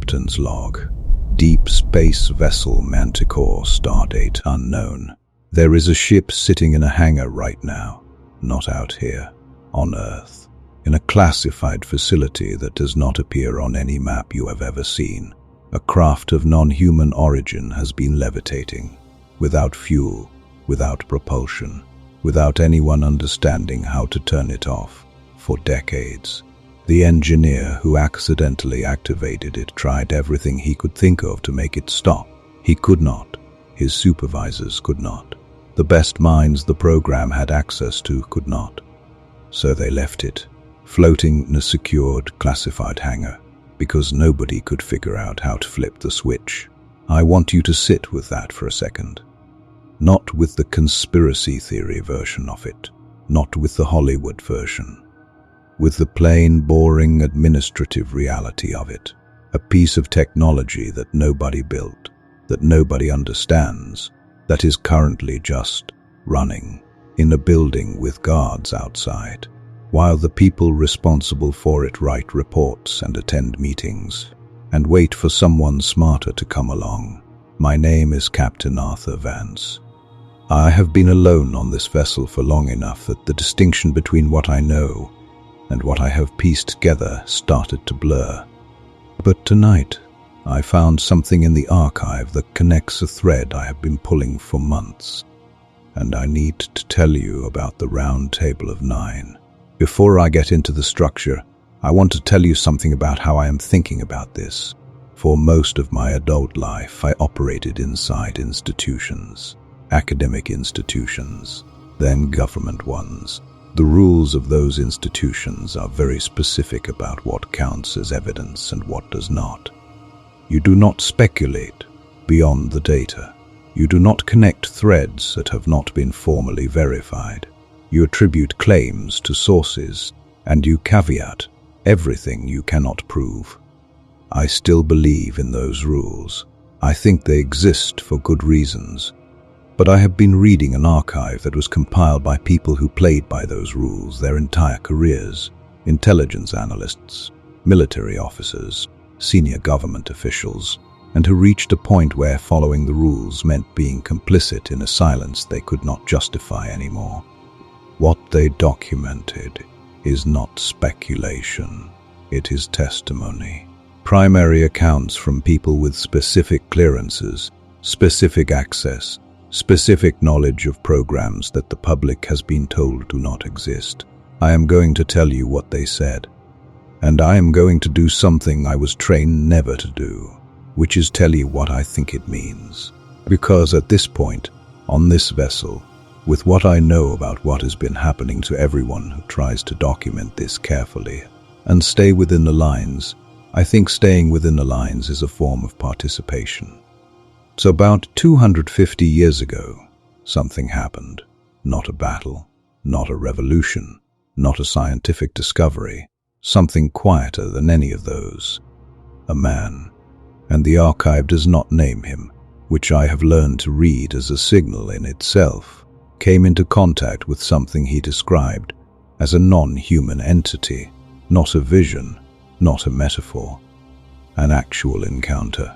Captain's log. Deep space vessel Manticore, stardate unknown. There is a ship sitting in a hangar right now, not out here, on Earth, in a classified facility that does not appear on any map you have ever seen. A craft of non-human origin has been levitating, without fuel, without propulsion, without anyone understanding how to turn it off, for decades. The engineer who accidentally activated it tried everything he could think of to make it stop. He could not. His supervisors could not. The best minds the program had access to could not. So they left it, floating in a secured, classified hangar, because nobody could figure out how to flip the switch. I want you to sit with that for a second. Not with the conspiracy theory version of it, not with the Hollywood version. With the plain, boring administrative reality of it, a piece of technology that nobody built, that nobody understands, that is currently just running in a building with guards outside, while the people responsible for it write reports and attend meetings, and wait for someone smarter to come along. My name is Captain Arthur Vance. I have been alone on this vessel for long enough that the distinction between what I know and what I have pieced together started to blur. But tonight, I found something in the archive that connects a thread I have been pulling for months, and I need to tell you about the Round Table of Nine. Before I get into the structure, I want to tell you something about how I am thinking about this. For most of my adult life, I operated inside institutions, academic institutions, then government ones. The rules of those institutions are very specific about what counts as evidence and what does not. You do not speculate beyond the data. You do not connect threads that have not been formally verified. You attribute claims to sources, and you caveat everything you cannot prove. I still believe in those rules. I think they exist for good reasons. But I have been reading an archive that was compiled by people who played by those rules their entire careers. Intelligence analysts, military officers, senior government officials, and who reached a point where following the rules meant being complicit in a silence they could not justify anymore. What they documented is not speculation, it is testimony. Primary accounts from people with specific clearances, specific access, specific knowledge of programs that the public has been told do not exist. I am going to tell you what they said, and I am going to do something I was trained never to do, which is tell you what I think it means. Because at this point, on this vessel, with what I know about what has been happening to everyone who tries to document this carefully and stay within the lines, I think staying within the lines is a form of participation. So about 250 years ago, something happened. Not a battle, not a revolution, not a scientific discovery, something quieter than any of those. A man, and the archive does not name him, which I have learned to read as a signal in itself, came into contact with something he described as a non-human entity, not a vision, not a metaphor, an actual encounter,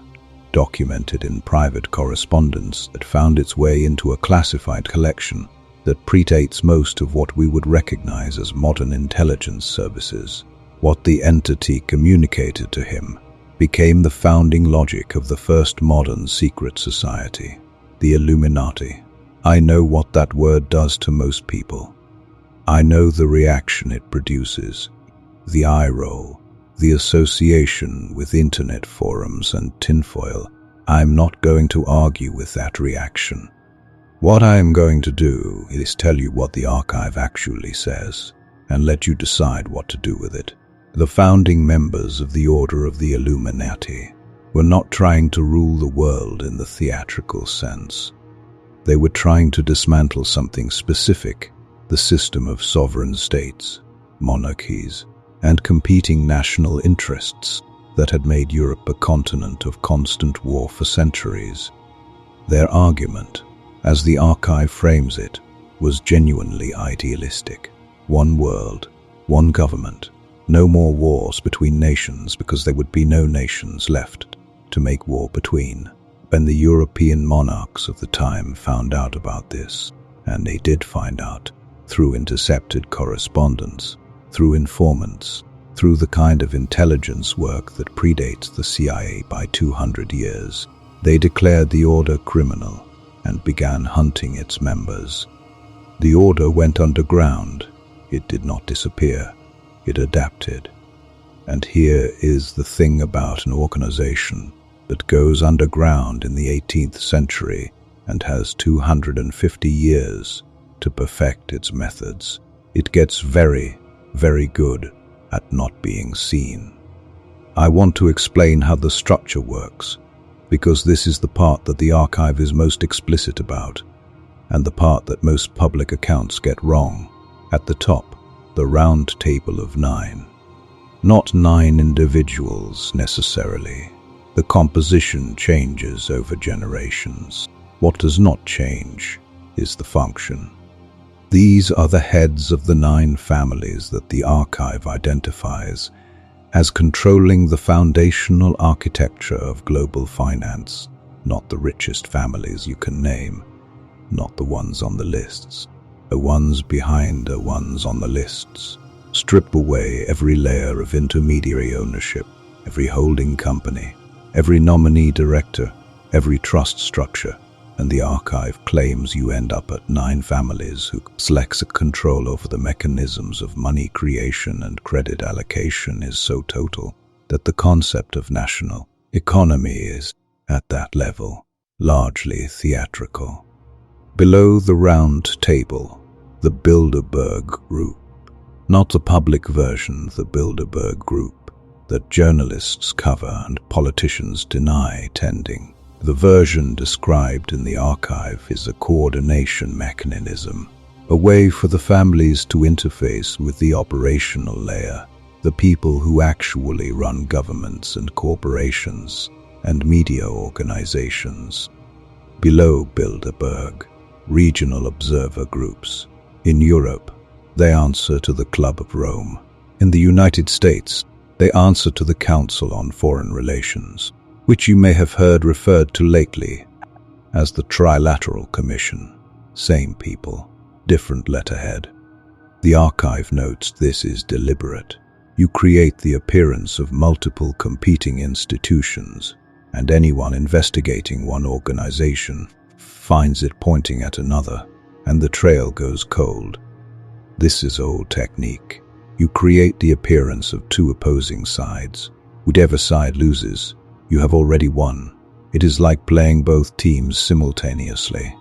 documented in private correspondence that found its way into a classified collection that predates most of what we would recognize as modern intelligence services. What the entity communicated to him became the founding logic of the first modern secret society, the Illuminati. I know what that word does to most people. I know the reaction it produces, the eye roll, the association with internet forums and tinfoil. I'm not going to argue with that reaction. What I am going to do is tell you what the archive actually says, and let you decide what to do with it. The founding members of the Order of the Illuminati were not trying to rule the world in the theatrical sense. They were trying to dismantle something specific, the system of sovereign states, monarchies, and competing national interests that had made Europe a continent of constant war for centuries. Their argument, as the archive frames it, was genuinely idealistic. One world, one government, No more wars between nations, because there would be no nations left to make war between. When the European monarchs of the time found out about this, and they did find out, through intercepted correspondence, through informants, through the kind of intelligence work that predates the CIA by 200 years, they declared the order criminal and began hunting its members. The order went underground. It did not disappear. It adapted. And here is the thing about an organization that goes underground in the 18th century and has 250 years to perfect its methods. It gets very, very good at not being seen. I want to explain how the structure works, because this is the part that the archive is most explicit about, and the part that most public accounts get wrong. At the top, the round table of 9. Not 9 individuals necessarily. The composition changes over generations. What does not change is the function. These are the heads of the 9 families that the archive identifies as controlling the foundational architecture of global finance, not the richest families you can name, not the ones on the lists. The ones behind the ones on the lists. Strip away every layer of intermediary ownership, every holding company, every nominee director, every trust structure, and the archive claims you end up at 9 families who selects control over the mechanisms of money creation and credit allocation is so total that the concept of national economy is, at that level, largely theatrical. Below the round table, the Bilderberg Group. Not the public version, the Bilderberg Group, that journalists cover and politicians deny tending. The version described in the archive is a coordination mechanism, a way for the families to interface with the operational layer, the people who actually run governments and corporations and media organizations. Below Bilderberg, regional observer groups. In Europe, they answer to the Club of Rome. In the United States, they answer to the Council on Foreign Relations, which you may have heard referred to lately as the Trilateral Commission. Same people, different letterhead. The archive notes this is deliberate. You create the appearance of multiple competing institutions, and anyone investigating one organization finds it pointing at another, and the trail goes cold. This is old technique. You create the appearance of 2 opposing sides. Whichever side loses, you have already won. It is like playing both teams simultaneously.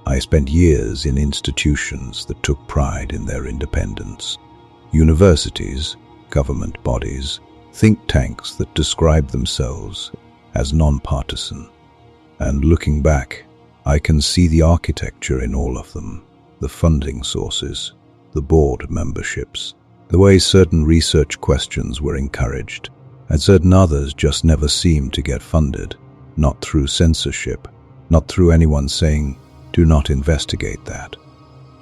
I spent years in institutions that took pride in their independence. Universities, government bodies, think tanks that describe themselves as non-partisan. And looking back, I can see the architecture in all of them, the funding sources, the board memberships, the way certain research questions were encouraged, and certain others just never seemed to get funded, not through censorship, not through anyone saying, do not investigate that,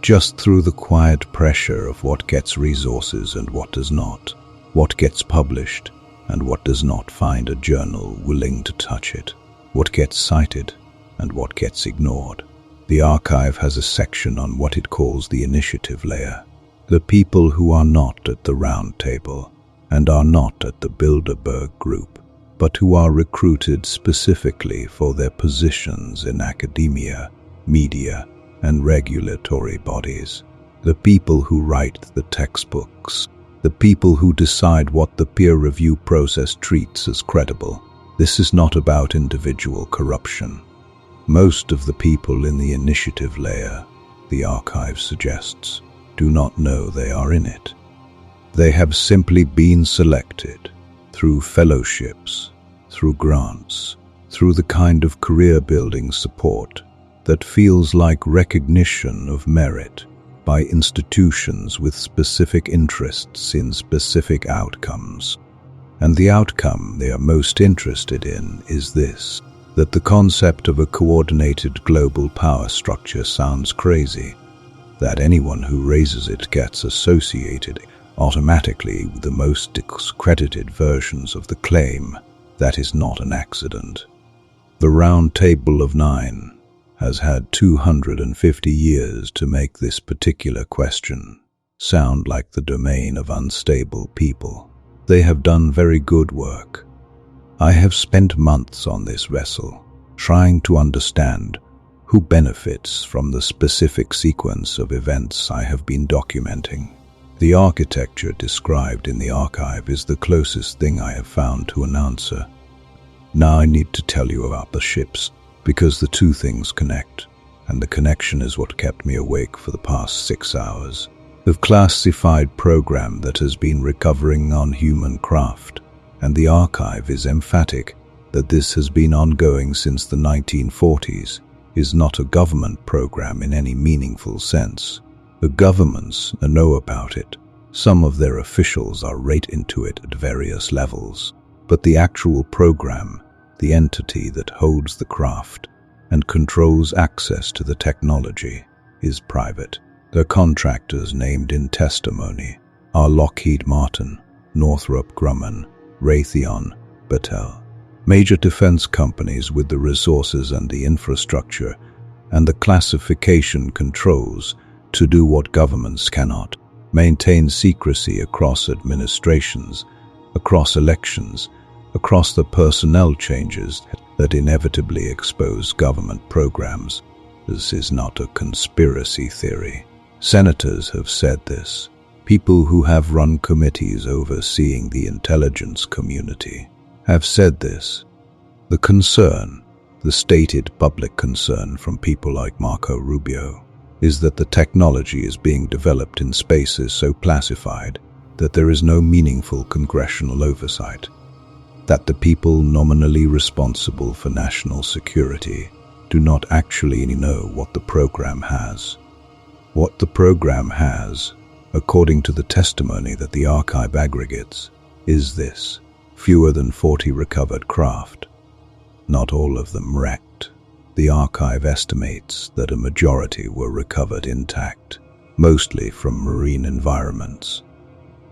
just through the quiet pressure of what gets resources and what does not, what gets published and what does not find a journal willing to touch it, what gets cited and what gets ignored. The archive has a section on what it calls the initiative layer, the people who are not at the round table and are not at the Bilderberg Group, but who are recruited specifically for their positions in academia, media, and regulatory bodies. The people who write the textbooks, the people who decide what the peer review process treats as credible. This is not about individual corruption. Most of the people in the initiative layer, the archive suggests, do not know they are in it. They have simply been selected through fellowships, through grants, through the kind of career-building support that feels like recognition of merit by institutions with specific interests in specific outcomes. And the outcome they are most interested in is this, that the concept of a coordinated global power structure sounds crazy, that anyone who raises it gets associated automatically with the most discredited versions of the claim that is not an accident. The Round Table of Nine has had 250 years to make this particular question sound like the domain of unstable people. They have done very good work. I have spent months on this vessel, trying to understand who benefits from the specific sequence of events I have been documenting. The architecture described in the archive is the closest thing I have found to an answer. Now I need to tell you about the ships, because the two things connect, and the connection is what kept me awake for the past 6 hours. The classified program that has been recovering on human craft, and the archive is emphatic that this has been ongoing since the 1940s, is not a government program in any meaningful sense. The governments know about it. Some of their officials are right into it at various levels. But the actual program, the entity that holds the craft and controls access to the technology, is private. The contractors named in testimony are Lockheed Martin, Northrop Grumman, Raytheon, Battelle. Major defense companies with the resources and the infrastructure and the classification controls to do what governments cannot: maintain secrecy across administrations, across elections, across the personnel changes that inevitably expose government programs. This is not a conspiracy theory. Senators have said this. People who have run committees overseeing the intelligence community have said this. The concern, the stated public concern from people like Marco Rubio, is that the technology is being developed in spaces so classified that there is no meaningful congressional oversight, that the people nominally responsible for national security do not actually know what the program has. What the program has, according to the testimony that the archive aggregates, is this: fewer than 40 recovered craft. Not all of them wrecked. The archive estimates that a majority were recovered intact, mostly from marine environments.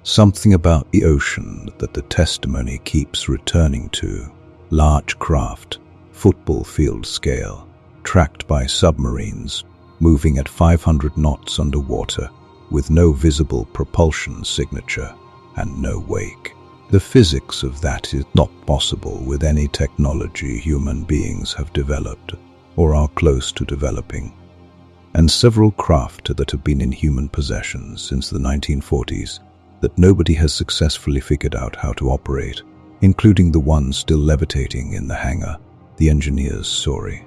Something about the ocean that the testimony keeps returning to: large craft, football field scale, tracked by submarines, moving at 500 knots underwater, with no visible propulsion signature and no wake. The physics of that is not possible with any technology human beings have developed or are close to developing. And several craft that have been in human possession since the 1940s that nobody has successfully figured out how to operate, including the one still levitating in the hangar, the engineer's story.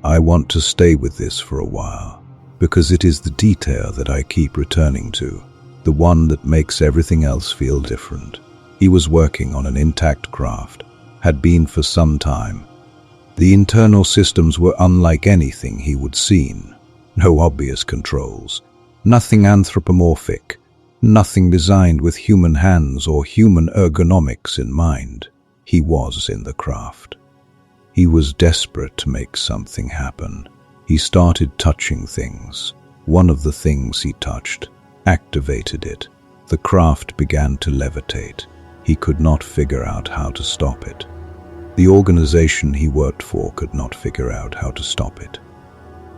I want to stay with this for a while, because it is the detail that I keep returning to, the one that makes everything else feel different. He was working on an intact craft, had been for some time. The internal systems were unlike anything he would seen. No obvious controls, nothing anthropomorphic, nothing designed with human hands or human ergonomics in mind. He was in the craft. He was desperate to make something happen. He started touching things. One of the things he touched activated it. The craft began to levitate. He could not figure out how to stop it. The organization he worked for could not figure out how to stop it.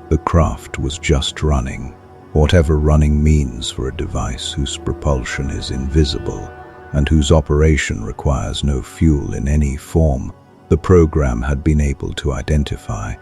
The craft was just running, whatever running means for a device whose propulsion is invisible and whose operation requires no fuel in any form the program had been able to identify.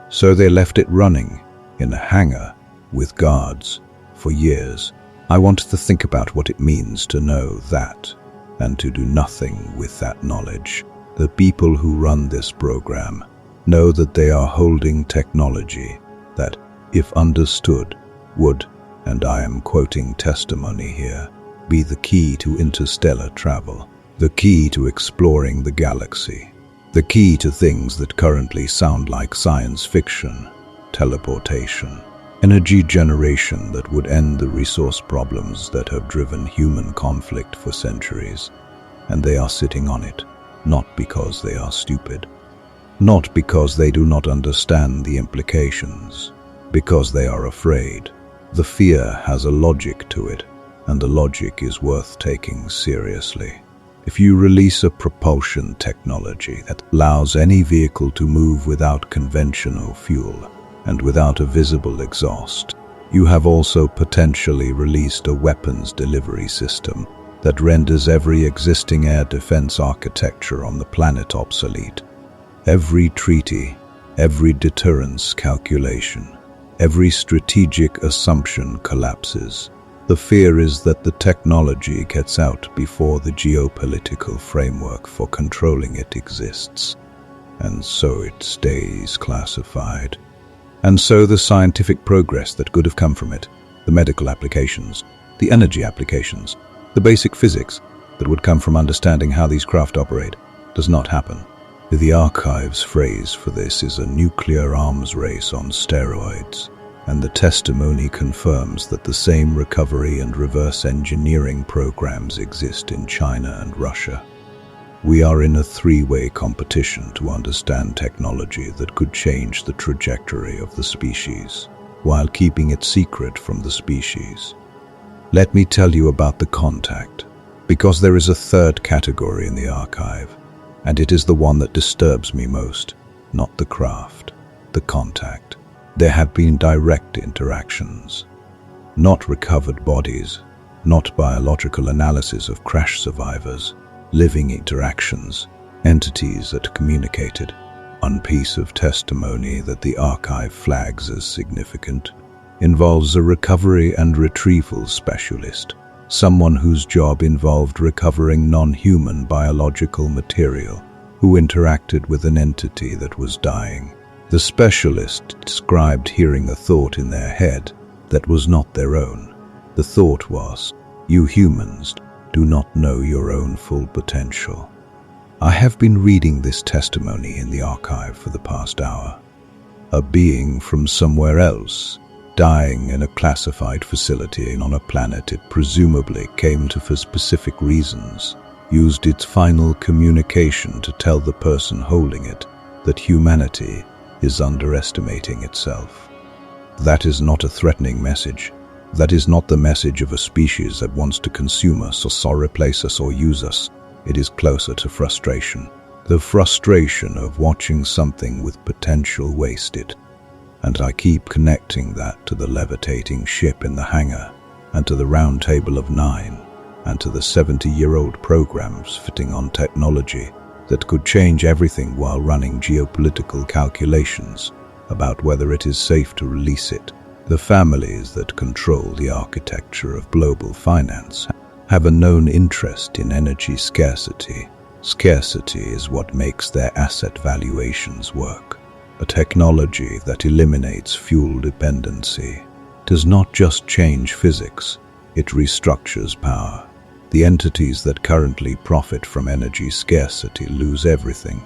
So they left it running in a hangar with guards for years. I wanted to think about what it means to know that and to do nothing with that knowledge. The people who run this program know that they are holding technology that, if understood, would, and I am quoting testimony here, be the key to interstellar travel, the key to exploring the galaxy, the key to things that currently sound like science fiction: teleportation, energy generation that would end the resource problems that have driven human conflict for centuries. And they are sitting on it, not because they are stupid, not because they do not understand the implications, because they are afraid. The fear has a logic to it. and the logic is worth taking seriously. If you release a propulsion technology that allows any vehicle to move without conventional fuel and without a visible exhaust, you have also potentially released a weapons delivery system that renders every existing air defense architecture on the planet obsolete. Every treaty, every deterrence calculation, every strategic assumption collapses. The fear is that the technology gets out before the geopolitical framework for controlling it exists, and so it stays classified. And so the scientific progress that could have come from it, the medical applications, the energy applications, the basic physics that would come from understanding how these craft operate, does not happen. The archive's phrase for this is a nuclear arms race on steroids, and the testimony confirms that the same recovery and reverse engineering programs exist in China and Russia. We are in a three-way competition to understand technology that could change the trajectory of the species, while keeping it secret from the species. Let me tell you about the contact, because there is a third category in the archive, and it is the one that disturbs me most, not the craft, the contact. There have been direct interactions, not recovered bodies, not biological analysis of crash survivors, living interactions, entities that communicated. One piece of testimony that the archive flags as significant involves a recovery and retrieval specialist, someone whose job involved recovering non-human biological material, who interacted with an entity that was dying. The specialist described hearing a thought in their head that was not their own. The thought was, "You humans do not know your own full potential." I have been reading this testimony in the archive for the past hour. A being from somewhere else, dying in a classified facility on a planet it presumably came to for specific reasons, used its final communication to tell the person holding it that humanity is underestimating itself. That is not a threatening message. That is not the message of a species that wants to consume us or replace us or use us. It is closer to frustration. The frustration of watching something with potential wasted. And I keep connecting that to the levitating ship in the hangar, and to the round table of 9, and to the 70-year-old programs fitting on technology that could change everything while running geopolitical calculations about whether it is safe to release it. The families that control the architecture of global finance have a known interest in energy scarcity. Scarcity is what makes their asset valuations work. A technology that eliminates fuel dependency does not just change physics, it restructures power. The entities that currently profit from energy scarcity lose everything.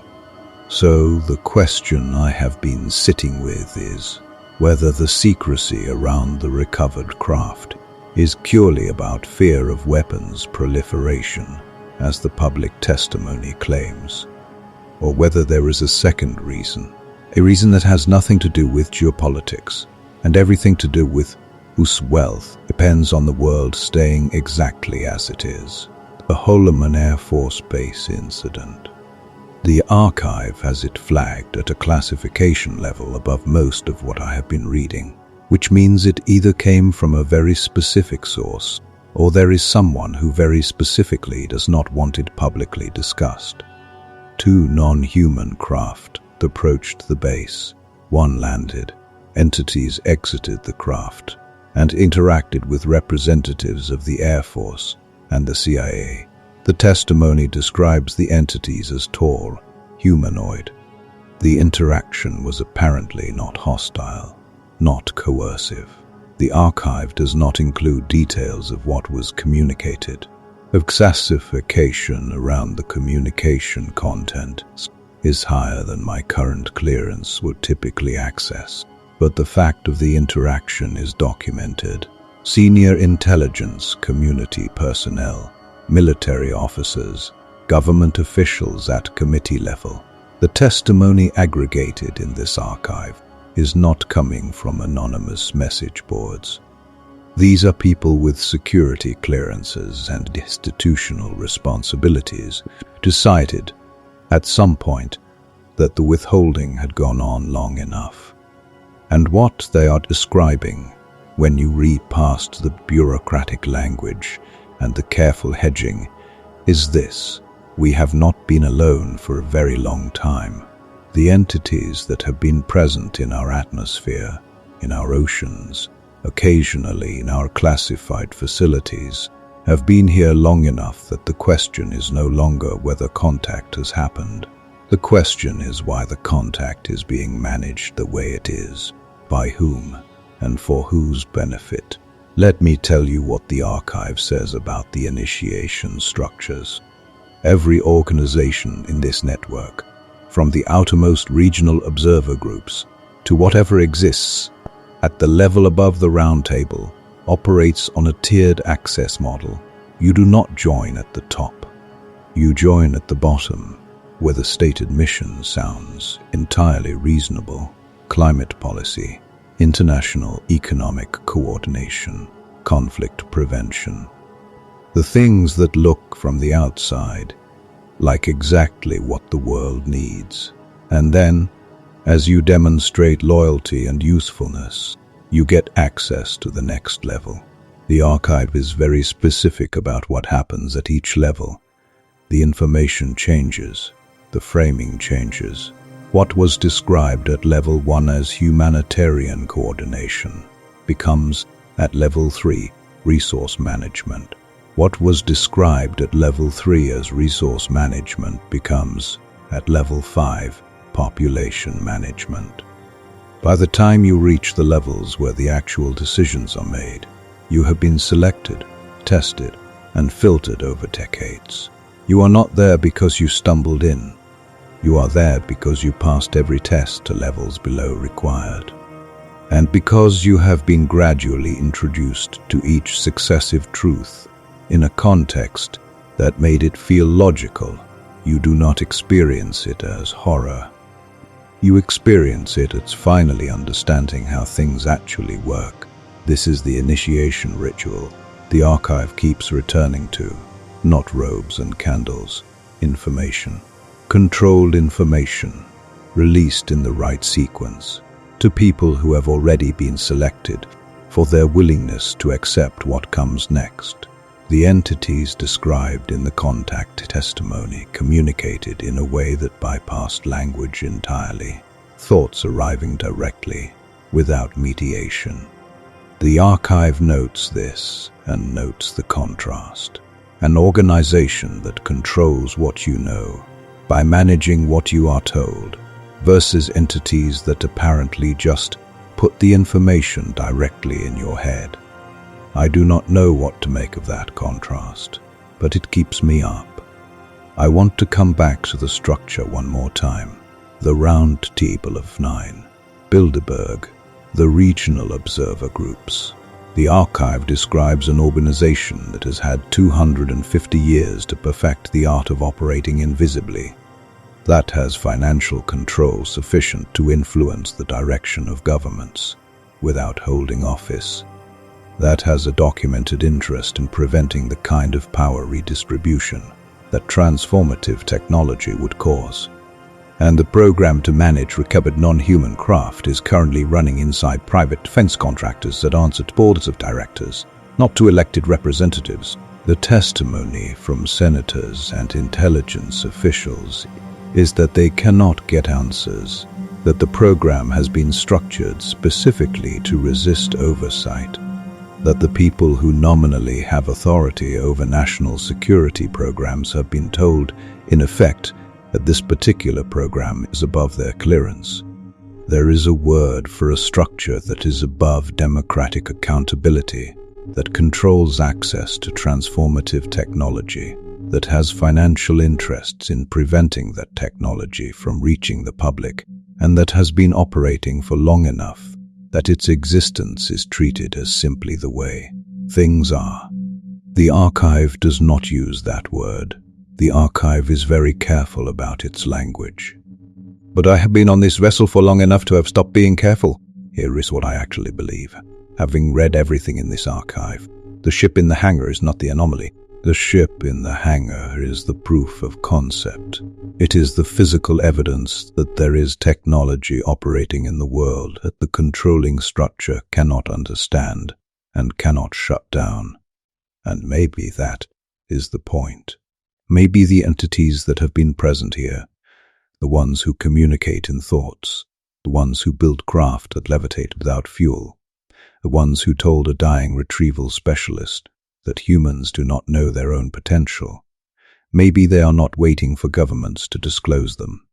So the question I have been sitting with is whether the secrecy around the recovered craft is purely about fear of weapons proliferation, as the public testimony claims, or whether there is a second reason, a reason that has nothing to do with geopolitics and everything to do with whose wealth depends on the world staying exactly as it is. The Holloman Air Force Base incident. The archive has it flagged at a classification level above most of what I have been reading, which means it either came from a very specific source, or there is someone who very specifically does not want it publicly discussed. 2 non-human craft approached the base. 1 landed. Entities exited the craft and interacted with representatives of the Air Force and the CIA. The testimony describes the entities as tall, humanoid. The interaction was apparently not hostile, not coercive. The archive does not include details of what was communicated. Classification around the communication content is higher than my current clearance would typically access, but the fact of the interaction is documented. Senior intelligence community personnel, military officers, government officials at committee level. The testimony aggregated in this archive is not coming from anonymous message boards. These are people with security clearances and institutional responsibilities, decided at some point that the withholding had gone on long enough. And what they are describing, when you read past the bureaucratic language and the careful hedging, is this: we have not been alone for a very long time. The entities that have been present in our atmosphere, in our oceans, occasionally in our classified facilities, have been here long enough that the question is no longer whether contact has happened. The question is why the contact is being managed the way it is, by whom, and for whose benefit. Let me tell you what the archive says about the initiation structures. Every organization in this network, from the outermost regional observer groups to whatever exists at the level above the round table, operates on a tiered access model. You do not join at the top. You join at the bottom, where the stated mission sounds entirely reasonable: climate policy, international economic coordination, conflict prevention. The things that look from the outside like exactly what the world needs. And then, as you demonstrate loyalty and usefulness, you get access to the next level. The archive is very specific about what happens at each level. The information changes. The framing changes. What was described at level 1 as humanitarian coordination becomes, at level 3, resource management. What was described at level 3 as resource management becomes, at level 5, population management. By the time you reach the levels where the actual decisions are made, you have been selected, tested, and filtered over decades. You are not there because you stumbled in. You are there because you passed every test to levels below required. And because you have been gradually introduced to each successive truth in a context that made it feel logical, you do not experience it as horror. You experience it as finally understanding how things actually work. This is the initiation ritual the archive keeps returning to. Not robes and candles. Information. Controlled information, released in the right sequence, to people who have already been selected for their willingness to accept what comes next. The entities described in the contact testimony communicated in a way that bypassed language entirely, thoughts arriving directly, without mediation. The archive notes this and notes the contrast. An organization that controls what you know by managing what you are told, versus entities that apparently just put the information directly in your head. I do not know what to make of that contrast, but it keeps me up. I want to come back to the structure one more time. The round table of 9. Bilderberg, the regional observer groups. The archive describes an organization that has had 250 years to perfect the art of operating invisibly, that has financial control sufficient to influence the direction of governments without holding office, that has a documented interest in preventing the kind of power redistribution that transformative technology would cause. And the program to manage recovered non-human craft is currently running inside private defense contractors that answer to boards of directors, not to elected representatives. The testimony from senators and intelligence officials is that they cannot get answers, that the program has been structured specifically to resist oversight, that the people who nominally have authority over national security programs have been told, in effect, that this particular program is above their clearance. There is a word for a structure that is above democratic accountability, that controls access to transformative technology, that has financial interests in preventing that technology from reaching the public, and that has been operating for long enough that its existence is treated as simply the way things are. The archive does not use that word. The archive is very careful about its language. But I have been on this vessel for long enough to have stopped being careful. Here is what I actually believe. Having read everything in this archive, the ship in the hangar is not the anomaly. The ship in the hangar is the proof of concept. It is the physical evidence that there is technology operating in the world that the controlling structure cannot understand and cannot shut down. And maybe that is the point. Maybe the entities that have been present here, the ones who communicate in thoughts, the ones who build craft that levitate without fuel, the ones who told a dying retrieval specialist that humans do not know their own potential. Maybe they are not waiting for governments to disclose them.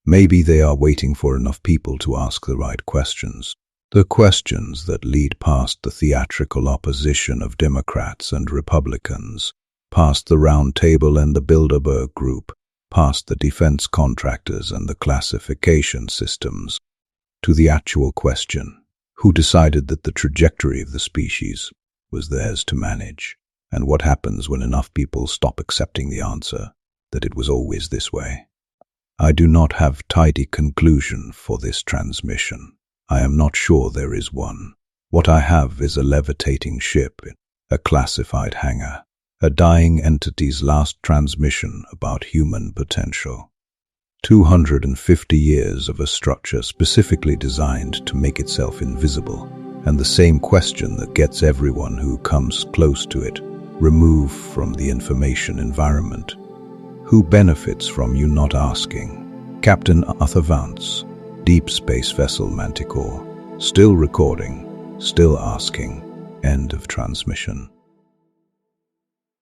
Maybe they are waiting for enough people to ask the right questions. The questions that lead past the theatrical opposition of Democrats and Republicans, past the Round Table and the Bilderberg Group, past the defense contractors and the classification systems, to the actual question: who decided that the trajectory of the species was theirs to manage? And what happens when enough people stop accepting the answer that it was always this way? I do not have tidy conclusion for this transmission. I am not sure there is one. What I have is a levitating ship in a classified hangar, a dying entity's last transmission about human potential. 250 years of a structure specifically designed to make itself invisible, and the same question that gets everyone who comes close to it removed from the information environment. Who benefits from you not asking? Captain Arthur Vance, Deep Space Vessel Manticore. Still recording, still asking. End of transmission.